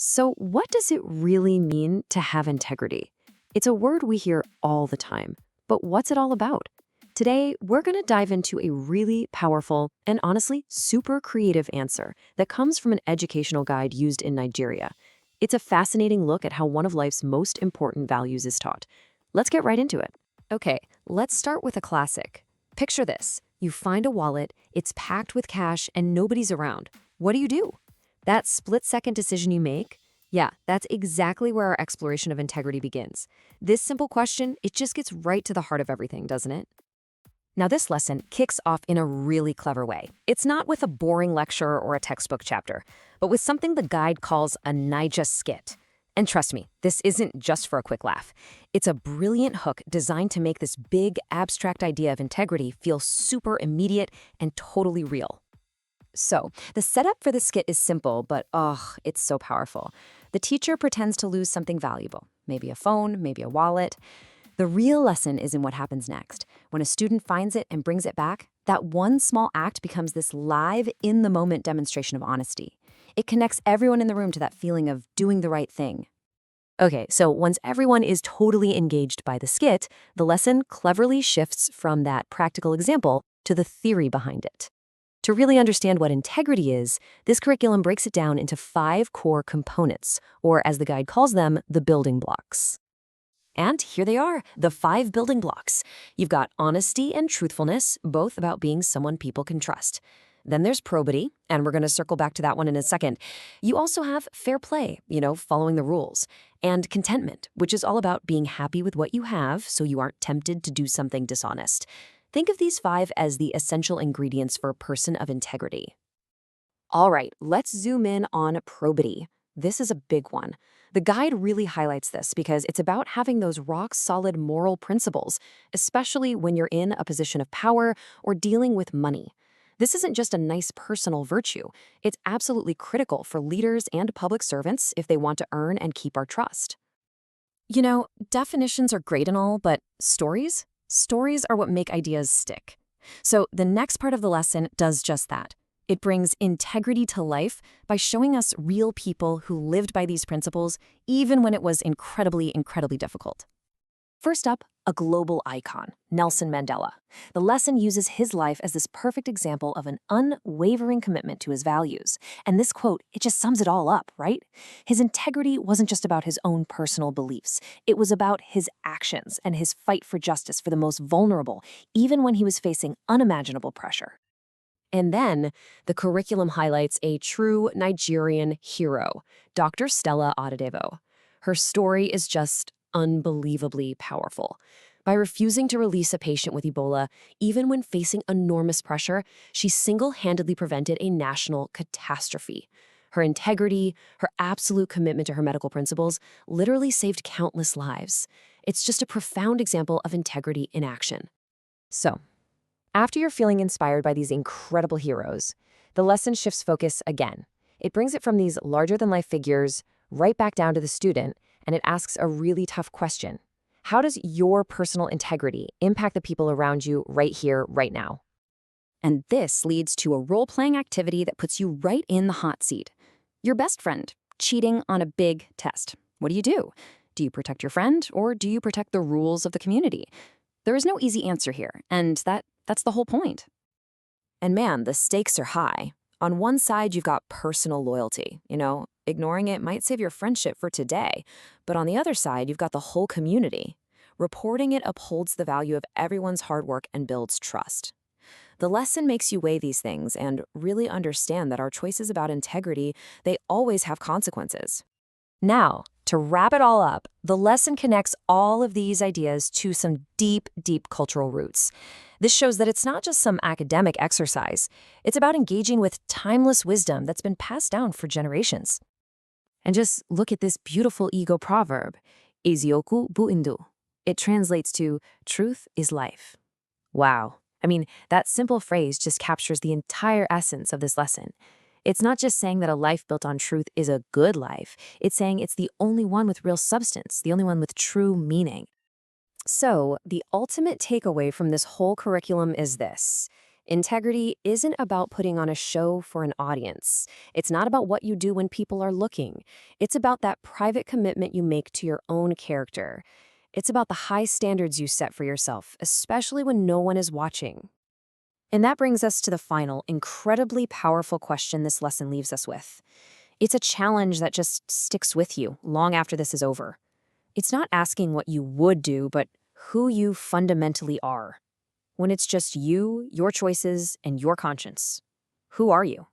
So, what does it really mean to have integrity? It's a word we hear all the time, but what's it all about? Today, we're going to dive into a really powerful and honestly super creative answer that comes from an educational guide used in Nigeria. It's a fascinating look at how one of life's most important values is taught. Let's get right into it. Okay, let's start with a classic. Picture this. You find a wallet, it's packed with cash, and nobody's around. What do? That split-second decision you make? Yeah, that's exactly where our exploration of integrity begins. This simple question, it just gets right to the heart of everything, doesn't it? Now, this lesson kicks off in a really clever way. It's not with a boring lecture or a textbook chapter, but with something the guide calls a Niger skit. And trust me, this isn't just for a quick laugh. It's a brilliant hook designed to make this big, abstract idea of integrity feel super immediate and totally real. So, the setup for the skit is simple, but it's so powerful. The teacher pretends to lose something valuable, maybe a phone, maybe a wallet. The real lesson is in what happens next. When a student finds it and brings it back, that one small act becomes this live, in the moment demonstration of honesty. It connects everyone in the room to that feeling of doing the right thing. Okay, so once everyone is totally engaged by the skit, the lesson cleverly shifts from that practical example to the theory behind it. To really understand what integrity is, this curriculum breaks it down into 5 core components, or as the guide calls them, the building blocks. And here they are, the 5 building blocks. You've got honesty and truthfulness, both about being someone people can trust. Then there's probity, and we're going to circle back to that one in a second. You also have fair play, following the rules, and contentment, which is all about being happy with what you have so you aren't tempted to do something dishonest. Think of these 5 as the essential ingredients for a person of integrity. All right, let's zoom in on probity. This is a big one. The guide really highlights this because it's about having those rock-solid moral principles, especially when you're in a position of power or dealing with money. This isn't just a nice personal virtue. It's absolutely critical for leaders and public servants if they want to earn and keep our trust. Definitions are great and all, but stories? Stories are what make ideas stick. So the next part of the lesson does just that. It brings integrity to life by showing us real people who lived by these principles, even when it was incredibly, incredibly difficult. First up, a global icon, Nelson Mandela. The lesson uses his life as this perfect example of an unwavering commitment to his values. And this quote, it just sums it all up, right? His integrity wasn't just about his own personal beliefs. It was about his actions and his fight for justice for the most vulnerable, even when he was facing unimaginable pressure. And then, the curriculum highlights a true Nigerian hero, Dr. Stella Odedevo. Her story is just unbelievably powerful. By refusing to release a patient with Ebola, even when facing enormous pressure, she single-handedly prevented a national catastrophe. Her integrity, her absolute commitment to her medical principles, literally saved countless lives. It's just a profound example of integrity in action. So, after you're feeling inspired by these incredible heroes, the lesson shifts focus again. It brings it from these larger-than-life figures right back down to the student, and it asks a really tough question. How does your personal integrity impact the people around you right here, right now? And this leads to a role-playing activity that puts you right in the hot seat. Your best friend, cheating on a big test. What do? Do you protect your friend, or do you protect the rules of the community? There is no easy answer here, and that's the whole point. And man, the stakes are high. On one side, you've got personal loyalty. Ignoring it might save your friendship for today. But on the other side, you've got the whole community. Reporting it upholds the value of everyone's hard work and builds trust. The lesson makes you weigh these things and really understand that our choices about integrity, they always have consequences. Now, to wrap it all up, the lesson connects all of these ideas to some deep, deep cultural roots. This shows that it's not just some academic exercise. It's about engaging with timeless wisdom that's been passed down for generations. And just look at this beautiful ego proverb, Ezioku buindu. It translates to, truth is life. Wow. That simple phrase just captures the entire essence of this lesson. It's not just saying that a life built on truth is a good life. It's saying it's the only one with real substance, the only one with true meaning. So, the ultimate takeaway from this whole curriculum is this. Integrity isn't about putting on a show for an audience. It's not about what you do when people are looking. It's about that private commitment you make to your own character. It's about the high standards you set for yourself, especially when no one is watching. And that brings us to the final, incredibly powerful question this lesson leaves us with. It's a challenge that just sticks with you long after this is over. It's not asking what you would do, but who you fundamentally are. When it's just you, your choices, and your conscience. Who are you?